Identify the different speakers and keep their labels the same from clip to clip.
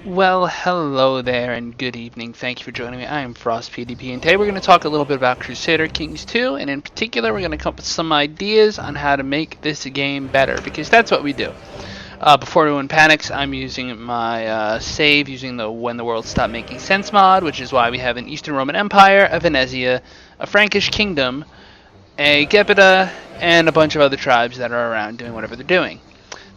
Speaker 1: Well, hello there and good evening. Thank you for joining me. I am Frost PDP, and today we're going to talk a little bit about Crusader Kings 2, and in particular we're going to come up with some ideas on how to make this game better, because that's what we do. Before anyone panics, I'm using my save using the When the World Stopped Making Sense mod, which is why we have an Eastern Roman Empire, a Venezia, a Frankish Kingdom, a Gepida, and a bunch of other tribes that are around doing whatever they're doing.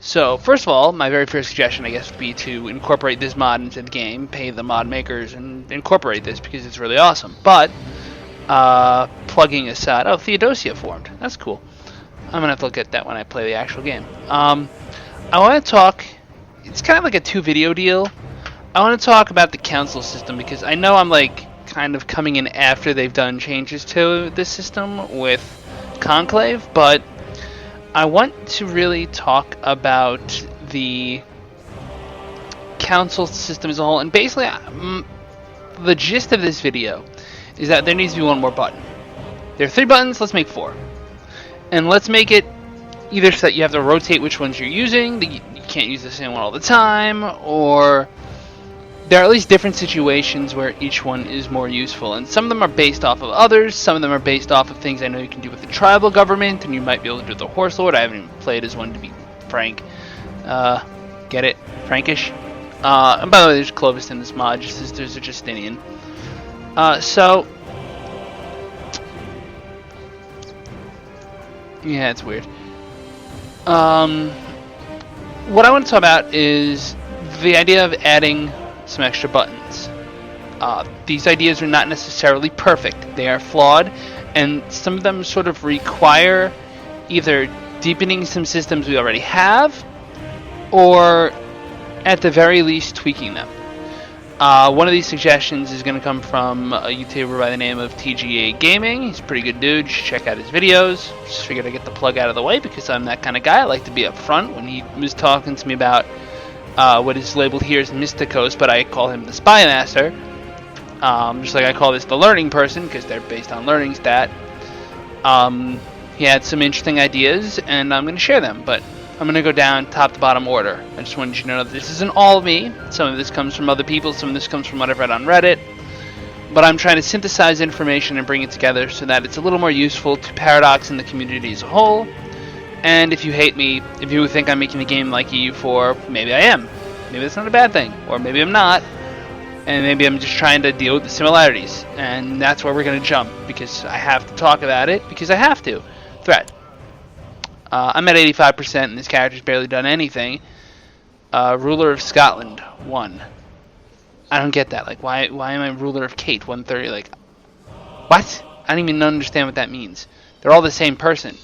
Speaker 1: So, first of all, my very first suggestion, I guess, would be to incorporate this mod into the game, pay the mod makers, and incorporate this because it's really awesome. But, plugging aside, oh, Theodosia formed. That's cool. I'm going to have to look at that when I play the actual game. I want to talk, it's kind of like a two-video deal. I want to talk about the council system because I know I'm, like, kind of coming in after they've done changes to this system with Conclave, but I want to really talk about the council system as a whole, and basically the gist of this video is that there needs to be one more button. There are 3 buttons, let's make 4. And let's make it either so that you have to rotate which ones you're using, that you can't use the same one all the time, or there are at least different situations where each one is more useful, and some of them are based off of others, some of them are based off of things I know you can do with the tribal government, and you might be able to do with the Horse Lord. I haven't even played as one, to be frank. Get it? Frankish? And by the way, there's Clovis in this mod, just as there's a Justinian. Yeah, it's weird. What I want to talk about is the idea of adding some extra buttons. These ideas are not necessarily perfect. They are flawed, and some of them sort of require either deepening some systems we already have, or at the very least tweaking them. One of these suggestions is going to come from a YouTuber by the name of TGA Gaming. He's a pretty good dude. You should check out his videos. Just figured I'd get the plug out of the way because I'm that kind of guy. I like to be up front. When he was talking to me about what is labeled here as Mysticos, but I call him the Spy Master. Just like I call this the Learning Person, because they're based on learning stat. He had some interesting ideas, and I'm going to share them, but I'm going to go down top to bottom order. I just wanted you to know that this isn't all of me. Some of this comes from other people, some of this comes from what I've read on Reddit. But I'm trying to synthesize information and bring it together so that it's a little more useful to Paradox and the community as a whole. And if you hate me, if you think I'm making the game like EU4, maybe I am. Maybe that's not a bad thing. Or maybe I'm not. And maybe I'm just trying to deal with the similarities. And that's where we're going to jump. Because I have to talk about it. Because I have to. Threat. I'm at 85% and this character's barely done anything. Ruler of Scotland, 1. I don't get that. Like, why am I ruler of Kate, 130? Like, what? I don't even understand what that means. They're all the same person.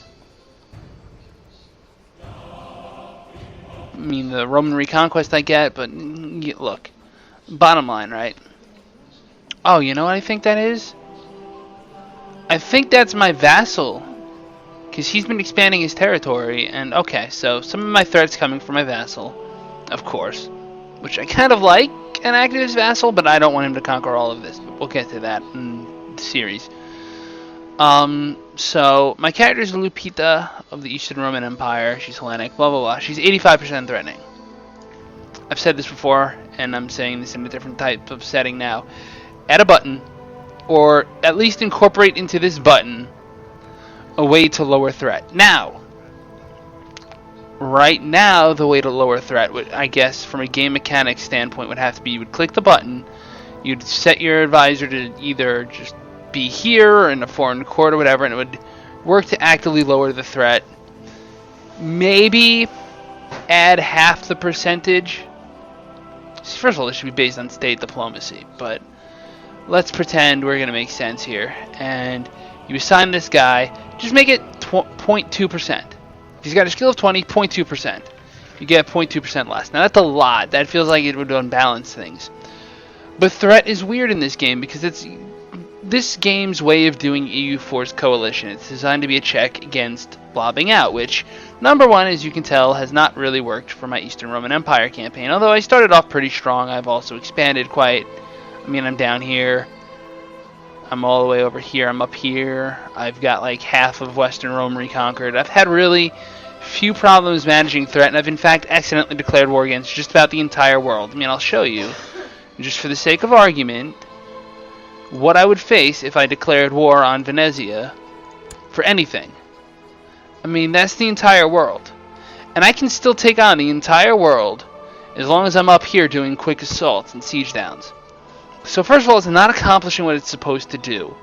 Speaker 1: I mean, the Roman reconquest I get, but look, bottom line, right? Oh, you know what I think that is? I think that's my vassal, because he's been expanding his territory, and okay, so some of my threats coming from my vassal, of course, which I kind of like an activist vassal, but I don't want him to conquer all of this, but we'll get to that in the series. So my character is Lupita of the Eastern Roman Empire. She's Hellenic, blah blah blah. She's 85% threatening. I've said this before, and I'm saying this in a different type of setting now. Add a button, or at least incorporate into this button a way to lower threat. Now, right now, the way to lower threat, would, I guess, from a game mechanics standpoint, would have to be you would click the button, you'd set your advisor to either just be here or in a foreign court or whatever, and it would work to actively lower the threat. Maybe add half the percentage. First of all, this should be based on state diplomacy, but let's pretend we're going to make sense here. And you assign this guy, just make it 0.2%. If he's got a skill of 20, 0.2%. You get 0.2% less. Now that's a lot. That feels like it would unbalance things. But threat is weird in this game because it's this game's way of doing EU4's coalition. It's designed to be a check against blobbing out, which, number one, as you can tell, has not really worked for my Eastern Roman Empire campaign. Although I started off pretty strong, I've also expanded quite. I mean, I'm down here. I'm all the way over here. I'm up here. I've got like half of Western Rome reconquered. I've had really few problems managing threat, and I've in fact accidentally declared war against just about the entire world. I mean, I'll show you, just for the sake of argument, what I would face if I declared war on Venezia for anything. I mean, that's the entire world. And I can still take on the entire world as long as I'm up here doing quick assaults and siege downs. So first of all, it's not accomplishing what it's supposed to do,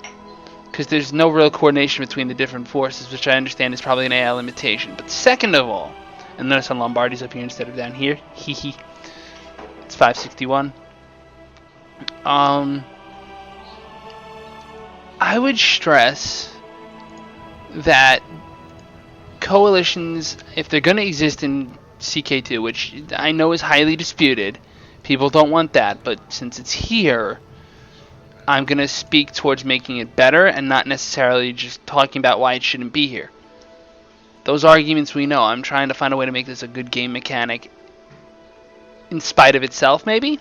Speaker 1: because there's no real coordination between the different forces, which I understand is probably an AI limitation. But second of all, and notice on Lombardy's up here instead of down here. Hee. It's 561. I would stress that coalitions, if they're going to exist in CK2, which I know is highly disputed, people don't want that, but since it's here, I'm going to speak towards making it better and not necessarily just talking about why it shouldn't be here. Those arguments we know. I'm trying to find a way to make this a good game mechanic in spite of itself, maybe?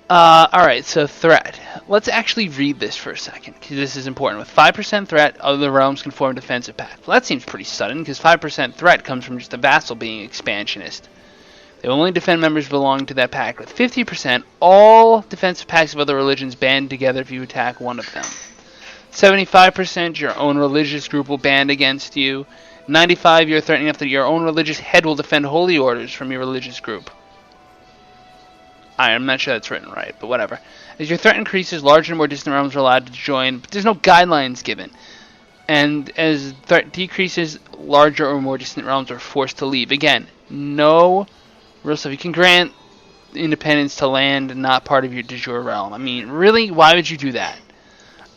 Speaker 1: Alright, so threat. Let's actually read this for a second, because this is important. With 5% threat, other realms can form a defensive pact. Well, that seems pretty sudden, because 5% threat comes from just a vassal being expansionist. They will only defend members belonging to that pact. With 50%, all defensive pacts of other religions band together if you attack one of them. 75%, your own religious group will band against you. 95%, you're threatening enough that your own religious head will defend holy orders from your religious group. I'm not sure that's written right, but whatever. As your threat increases, larger and more distant realms are allowed to join, but there's no guidelines given. And as threat decreases, larger or more distant realms are forced to leave. Again, no real stuff. You can grant independence to land not part of your de jure realm. I mean, really, why would you do that?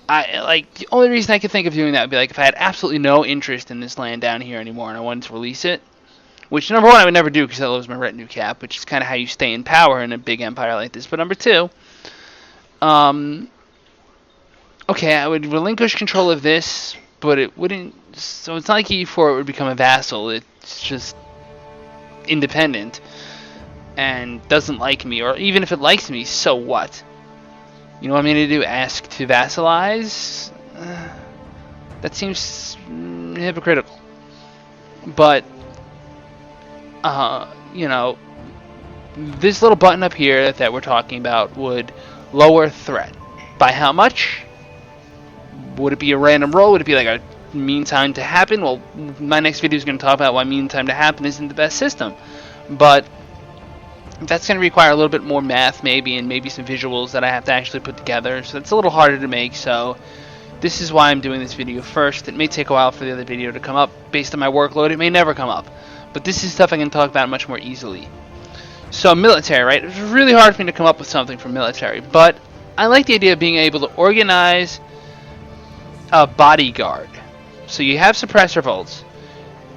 Speaker 1: The only reason I could think of doing that would be like if I had absolutely no interest in this land down here anymore and I wanted to release it. Which, number one, I would never do because that lowers my retinue cap, which is kind of how you stay in power in a big empire like this. But number two, okay, I would relinquish control of this, but it wouldn't. So it's not like E4 would become a vassal. It's just independent and doesn't like me, or even if it likes me, so what? You know what I'm going to do? Ask to vassalize? That seems hypocritical. But you know, this little button up here that we're talking about would lower threat. By how much? Would it be a random roll? Would it be like a mean time to happen? Well, my next video is going to talk about why mean time to happen isn't the best system. But that's going to require a little bit more math maybe, and maybe some visuals that I have to actually put together. So it's a little harder to make, so this is why I'm doing this video first. It may take a while for the other video to come up. Based on my workload, it may never come up. But this is stuff I can talk about much more easily. So military, right? It was really hard for me to come up with something for military, but I like the idea of being able to organize a bodyguard. So you have suppressor bolts,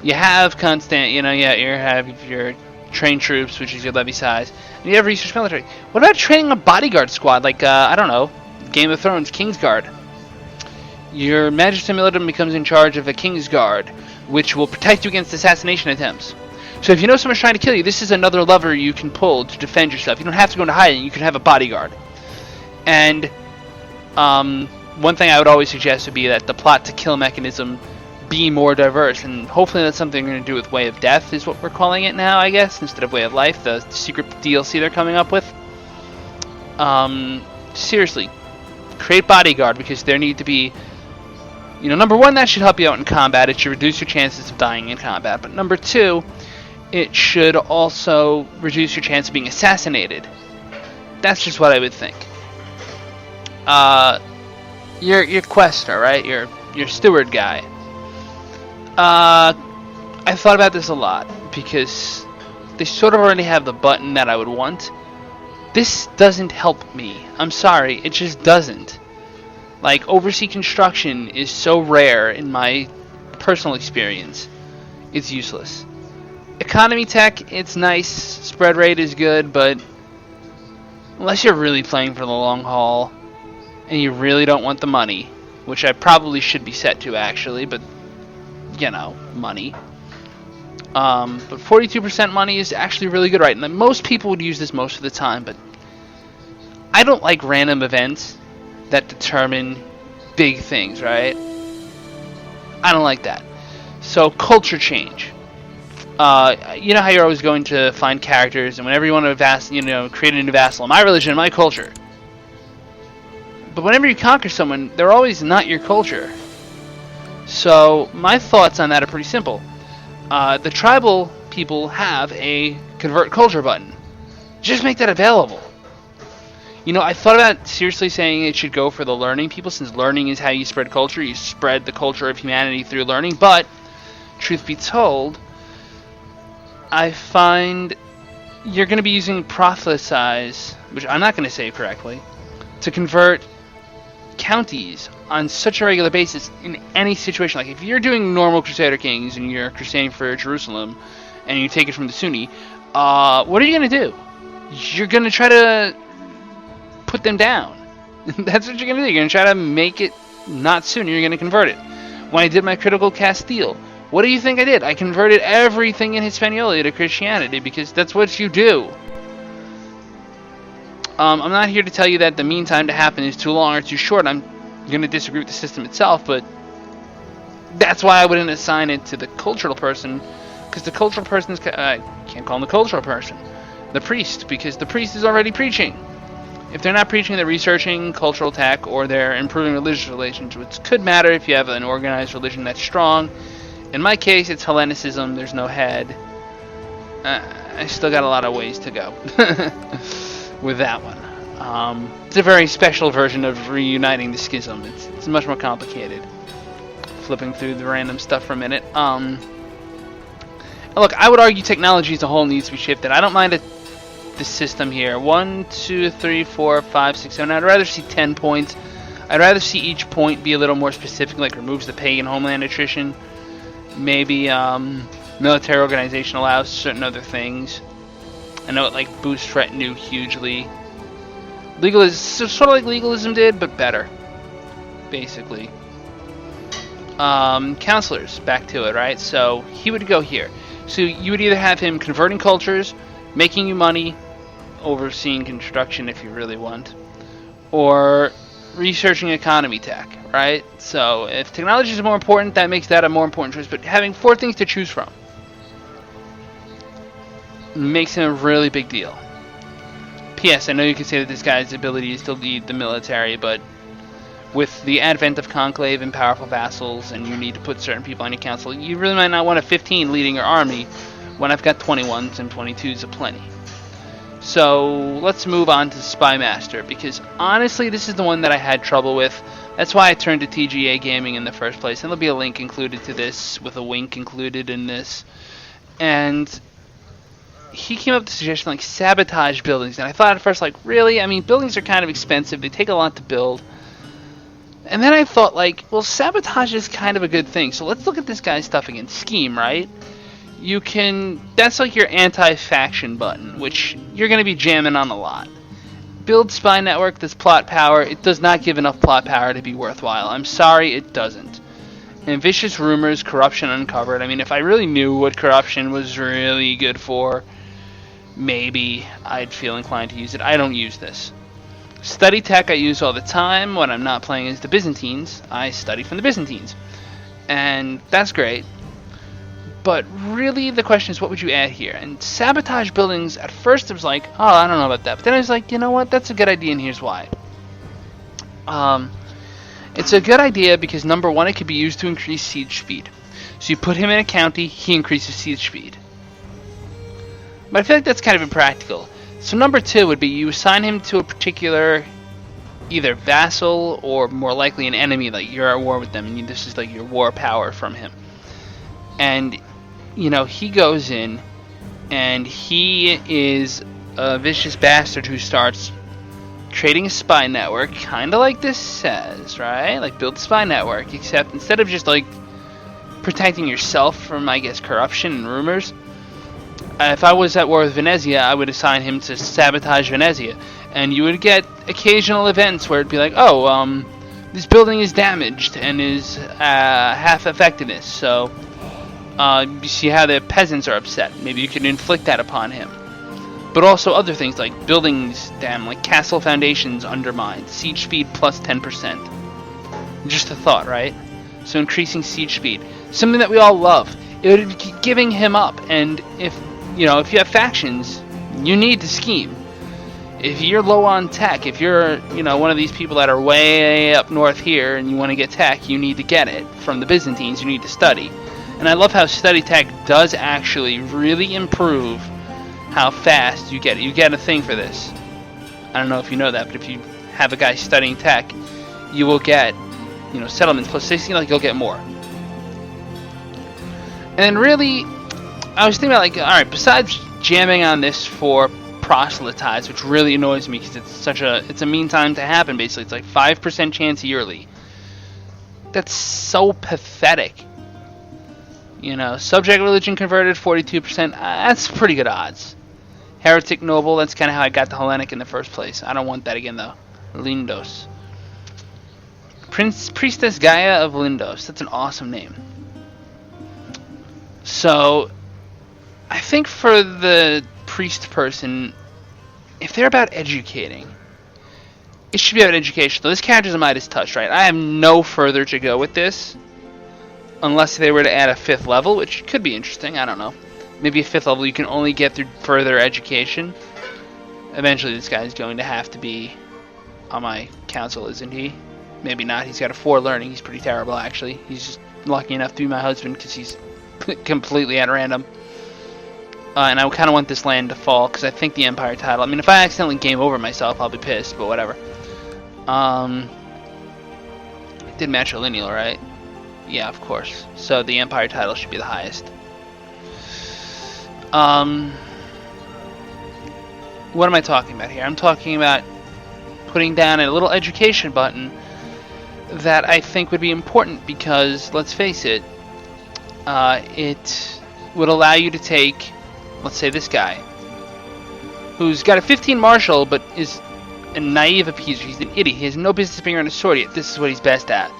Speaker 1: you have constant, you have your trained troops, which is your levy size, and you have research military. What about training a bodyguard squad, like I don't know, Game of Thrones, Kingsguard? Your Magister Militum becomes in charge of a Kingsguard, which will protect you against assassination attempts. So if you know someone's trying to kill you, this is another lever you can pull to defend yourself. You don't have to go into hiding. You can have a bodyguard. And one thing I would always suggest would be that the plot to kill mechanism be more diverse. And hopefully that's something we're going to do with Way of Death, is what we're calling it now, I guess, instead of Way of Life, the secret DLC they're coming up with. Seriously, create bodyguard, because there need to be... You know, number one, that should help you out in combat. It should reduce your chances of dying in combat. But number two, it should also reduce your chance of being assassinated. That's just what I would think. Your quester, right? Your steward guy. I thought about this a lot because they sort of already have the button that I would want. This doesn't help me. I'm sorry, it just doesn't. Like, oversea construction is so rare in my personal experience, it's useless. Economy tech, it's nice, spread rate is good, but unless you're really playing for the long haul, and you really don't want the money, which I probably should be set to actually, but, you know, money. But 42% money is actually really good, right? And most people would use this most of the time, but I don't like random events that determine big things, right? I don't like that. So culture change. You know how you're always going to find characters, and whenever you want to create a new vassal, my religion, my culture. But whenever you conquer someone, they're always not your culture. So my thoughts on that are pretty simple. The tribal people have a convert culture button. Just make that available. You know, I thought about seriously saying it should go for the learning people, since learning is how you spread culture. You spread the culture of humanity through learning. But, truth be told, I find you're going to be using prophesize, which I'm not going to say correctly, to convert counties on such a regular basis in any situation. Like, if you're doing normal Crusader Kings and you're crusading for Jerusalem and you take it from the Sunni, what are you going to do? You're going to try to put them down. That's what you're going to do. You're going to try to make it not Sunni. You're going to convert it. When I did my critical Castile, what do you think I did? I converted everything in Hispaniola to Christianity, because that's what you do. I'm not here to tell you that the mean time to happen is too long or too short. I'm going to disagree with the system itself, but that's why I wouldn't assign it to the cultural person, because the cultural person is... I can't call him the cultural person. The priest, because the priest is already preaching. If they're not preaching, they're researching cultural tech, or they're improving religious relations, which could matter if you have an organized religion that's strong. In my case, it's Hellenicism. There's no head. I still got a lot of ways to go with that one. It's a very special version of reuniting the schism. It's much more complicated. Flipping through the random stuff for a minute. Look, I would argue technology as a whole needs to be shifted. I don't mind the system here. 1, 2, 3, 4, 5, 6, 7. I'd rather see 10 points. I'd rather see each point be a little more specific, like removes the pagan homeland attrition. Maybe military organization allows certain other things. I know it like boosts retinue hugely. Legalism, sort of like legalism did, but better, basically. Councillors, back to it, right? So he would go here. So you would either have him converting cultures, making you money, overseeing construction if you really want, or researching economy tech, right? So if technology is more important, that makes that a more important choice. But having 4 things to choose from makes him a really big deal. P.S. I know you can say that this guy's ability is to lead the military, but with the advent of conclave and powerful vassals, and you need to put certain people on your council, you really might not want a 15 leading your army when I've got 21s and 22s aplenty. So let's move on to Spy Master, because honestly this is the one that I had trouble with. That's why I turned to TGA Gaming in the first place, and there'll be a link included to this, with a wink included in this. And he came up with the suggestion like sabotage buildings, and I thought at first, like, really? I mean, buildings are kind of expensive, they take a lot to build. And then I thought, like, well, sabotage is kind of a good thing, so let's look at this guy's stuff again. Scheme, right? You can, that's like your anti-faction button, which you're going to be jamming on a lot. Build spy network, this plot power, it does not give enough plot power to be worthwhile. I'm sorry, it doesn't. And vicious rumors, corruption uncovered. I mean, if I really knew what corruption was really good for, maybe I'd feel inclined to use it. I don't use this. Study tech I use all the time when I'm not playing as the Byzantines. I study from the Byzantines. And that's great. But really, the question is, what would you add here? And sabotage buildings, at first it was like, oh, I don't know about that. But then I was like, you know what? That's a good idea, and here's why. It's a good idea because, number one, it could be used to increase siege speed. So you put him in a county, he increases siege speed. But I feel like that's kind of impractical. So number two would be you assign him to a particular either vassal or more likely an enemy, like you're at war with them, and this is like your war power from him. And you know, he goes in and he is a vicious bastard who starts creating a spy network, kind of like this says, right? Like build a spy network, except instead of just like protecting yourself from, I guess, corruption and rumors, if I was at war with Venezia, I would assign him to sabotage Venezia, and you would get occasional events where it'd be like, oh, this building is damaged and is half effectiveness, so you see how the peasants are upset. Maybe you can inflict that upon him. But also other things like buildings, like castle foundations undermined, siege speed plus 10%. Just a thought, right? So increasing siege speed, something that we all love. it would be giving him up. And if you have factions, you need to scheme. If you're low on tech, if you're one of these people that are way up north here and you want to get tech, you need to get it from the Byzantines. You need to study. And I love how study tech does actually really improve how fast you get it. You get a thing for this. I don't know if you know that, but if you have a guy studying tech, you will get settlements plus 16, like you'll get more. And really, I was thinking about, like, alright, besides jamming on this for proselytize, which really annoys me because it's a mean time to happen, basically. It's like 5% chance yearly. That's so pathetic. Subject religion converted, 42%. That's pretty good odds. Heretic noble, that's kind of how I got the Hellenic in the first place. I don't want that again, though. Lindos. Priestess Gaia of Lindos. That's an awesome name. So, I think for the priest person, if they're about educating, it should be about education. So this character's a Midas touch, right? I have no further to go with this, unless they were to add a 5th level, which could be interesting. I don't know. Maybe a 5th level you can only get through further education. Eventually this guy's going to have to be on my council, isn't he? Maybe not. He's got a 4 learning. He's pretty terrible, actually. He's just lucky enough to be my husband because he's completely at random. And I kind of want this land to fall because I think the Empire title... I mean, if I accidentally game over myself, I'll be pissed, but whatever. It did match a lineal, right? Yeah, of course. So the Empire title should be the highest. What am I talking about here? I'm talking about putting down a little education button that I think would be important because, let's face it, it would allow you to take, let's say, this guy who's got a 15 martial but is a naive appeaser. He's an idiot. He has no business being on a sword yet. This is what he's best at.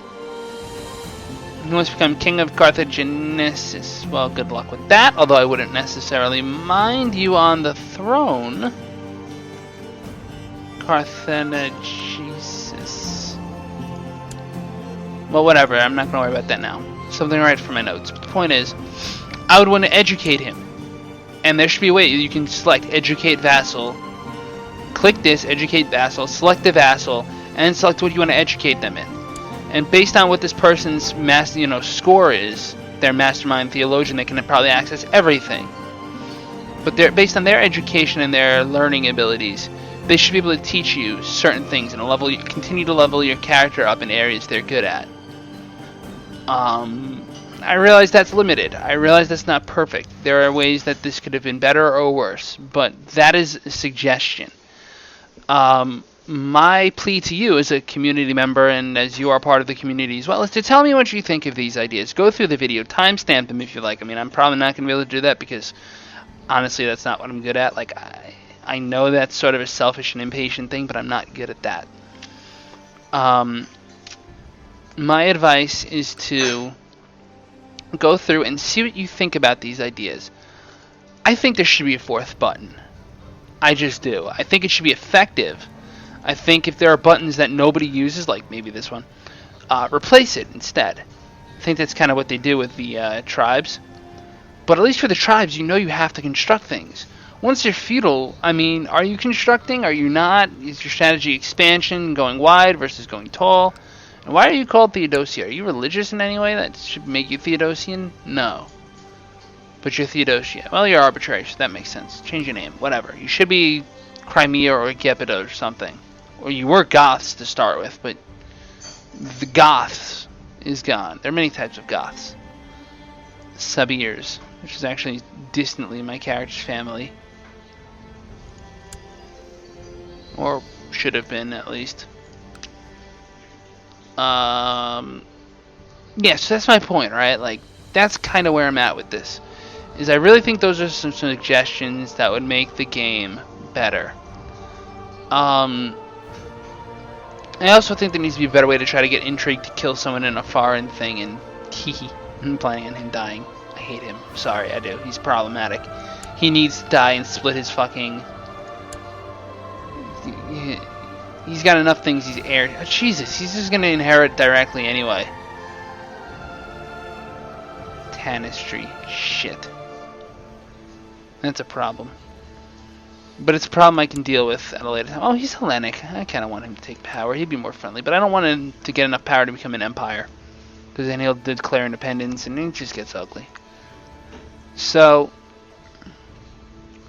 Speaker 1: He wants to become king of Carthagenesis. Well, good luck with that, although I wouldn't necessarily mind you on the throne. Carthagenesis. Well, whatever. I'm not going to worry about that now. Something right for my notes. But the point is, I would want to educate him. And there should be a way you can select educate vassal. Click this, educate vassal, select the vassal, and select what you want to educate them in. And based on what this person's score is, their mastermind theologian, they can probably access everything. But based on their education and their learning abilities, they should be able to teach you certain things and continue to level your character up in areas they're good at. I realize that's limited. I realize that's not perfect. There are ways that this could have been better or worse, but that is a suggestion. My plea to you as a community member and as you are part of the community as well is to tell me what you think of these ideas. Go through the video, timestamp them if you like. I mean, I'm probably not going to be able to do that because honestly that's not what I'm good at. Like, I know that's sort of a selfish and impatient thing, but I'm not good at that. My advice is to go through and see what you think about these ideas. I think there should be a 4th button. I just do. I think it should be effective. I think if there are buttons that nobody uses, like maybe this one, replace it instead. I think that's kind of what they do with the tribes. But at least for the tribes, you have to construct things. Once you're feudal, I mean, are you constructing? Are you not? Is your strategy expansion, going wide versus going tall? And why are you called Theodosia? Are you religious in any way that should make you Theodosian? No. But you're Theodosia. Well, you're arbitrary, so that makes sense. Change your name. Whatever. You should be Crimea or Gepida or something. Or you were Goths to start with, but the Goths is gone. There are many types of Goths. Sabirs, which is actually distantly my character's family. Or should have been, at least. Yeah, so that's my point, right? Like, that's kind of where I'm at with this. Is I really think those are some suggestions that would make the game better. I also think there needs to be a better way to try to get intrigue to kill someone in a foreign thing, and I'm planning on him dying. I hate him. Sorry, I do. He's problematic. He needs to die and split his fucking... He's got enough things he's heir... Oh, Jesus, he's just gonna inherit directly anyway. Canistry. Shit. That's a problem. But it's a problem I can deal with at a later time. Oh, he's Hellenic. I kind of want him to take power. He'd be more friendly. But I don't want him to get enough power to become an empire. Because then he'll declare independence and it just gets ugly. So,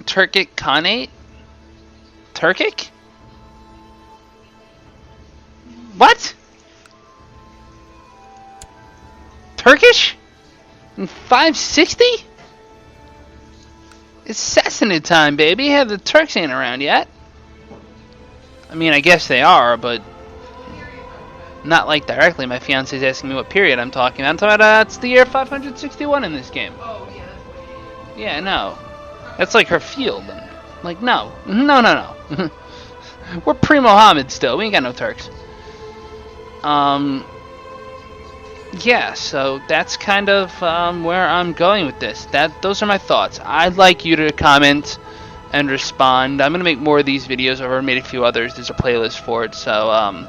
Speaker 1: Turkic Khanate? Turkic? What? Turkish? In 560? It's Sassanid time, baby. Have the Turks ain't around yet. I mean, I guess they are, but not like directly. My fiance's asking me what period I'm talking about. I'm talking about it's the year 561 in this game.
Speaker 2: Oh, yeah, that's what it is.
Speaker 1: Yeah, no. That's like her field. Like, no. No. We're pre-Mohammed still. We ain't got no Turks. Yeah, so that's kind of where I'm going with this. Those are my thoughts. I'd like you to comment and respond. I'm going to make more of these videos. I've already made a few others. There's a playlist for it. So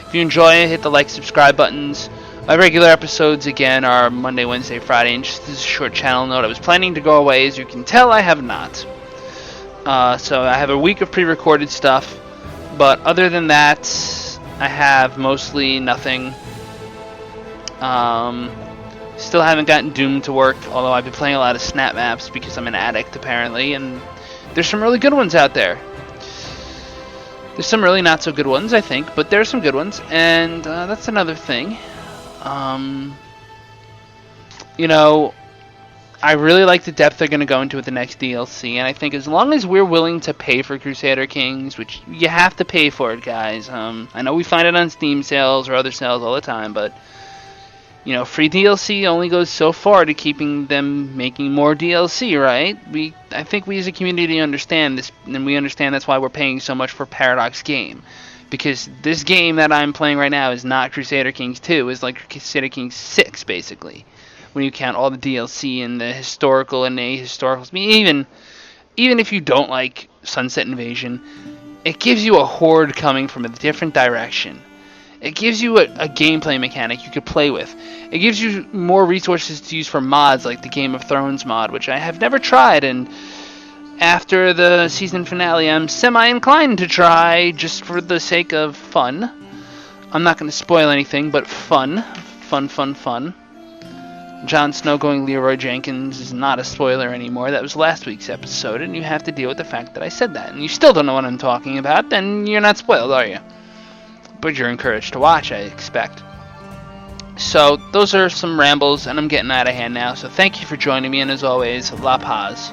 Speaker 1: if you enjoy it, hit the like, subscribe buttons. My regular episodes, again, are Monday, Wednesday, Friday. And just as a short channel note, I was planning to go away. As you can tell, I have not. So I have a week of pre-recorded stuff. But other than that, I have mostly nothing. Still haven't gotten Doom to work, although I've been playing a lot of snap maps because I'm an addict apparently, and there's some really good ones out there. There's some really not so good ones, I think, but there's some good ones, and that's another thing. You know, I really like the depth they're going to go into with the next DLC, and I think as long as we're willing to pay for Crusader Kings, which you have to pay for it, guys. I know we find it on Steam sales or other sales all the time, but you know, free DLC only goes so far to keeping them making more DLC, right? I think we as a community understand this, and we understand that's why we're paying so much for Paradox game. Because this game that I'm playing right now is not Crusader Kings 2, it's like Crusader Kings 6, basically. When you count all the DLC and the historical and ahistorical. I mean, even if you don't like Sunset Invasion, it gives you a horde coming from a different direction. It gives you a gameplay mechanic you could play with. It gives you more resources to use for mods like the Game of Thrones mod, which I have never tried, and after the season finale I'm semi-inclined to try just for the sake of fun. I'm not going to spoil anything, but fun. Fun. Jon Snow going Leroy Jenkins is not a spoiler anymore. That was last week's episode, and you have to deal with the fact that I said that. And you still don't know what I'm talking about, then you're not spoiled, are you? But you're encouraged to watch, I expect. So, those are some rambles, and I'm getting out of hand now. So thank you for joining me, and as always, La Paz.